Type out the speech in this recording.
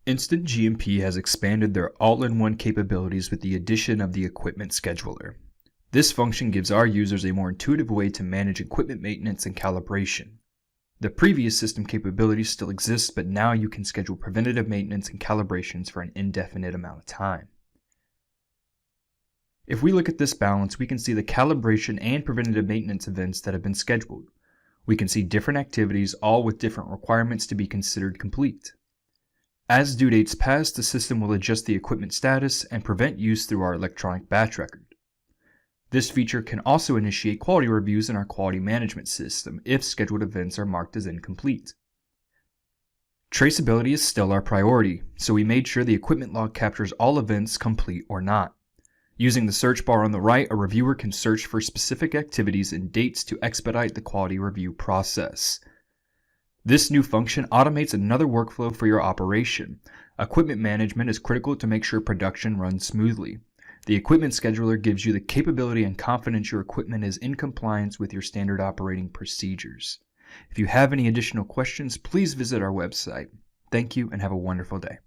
InstantGMP has expanded their all-in-one capabilities with the addition of the Equipment Scheduler. This function gives our users a more intuitive way to manage equipment maintenance and calibration. The previous system capabilities still exist, but now you can schedule preventative maintenance and calibrations for an indefinite amount of time. If we look at this balance, we can see the calibration and preventative maintenance events that have been scheduled. We can see different activities, all with different requirements to be considered complete. As due dates pass, the system will adjust the equipment status and prevent use through our electronic batch record. This feature can also initiate quality reviews in our quality management system if scheduled events are marked as incomplete. Traceability is still our priority, so we made sure the equipment log captures all events, complete or not. Using the search bar on the right, a reviewer can search for specific activities and dates to expedite the quality review process. This new function automates another workflow for your operation. Equipment management is critical to make sure production runs smoothly. The Equipment Scheduler gives you the capability and confidence your equipment is in compliance with your standard operating procedures. If you have any additional questions, please visit our website. Thank you and have a wonderful day.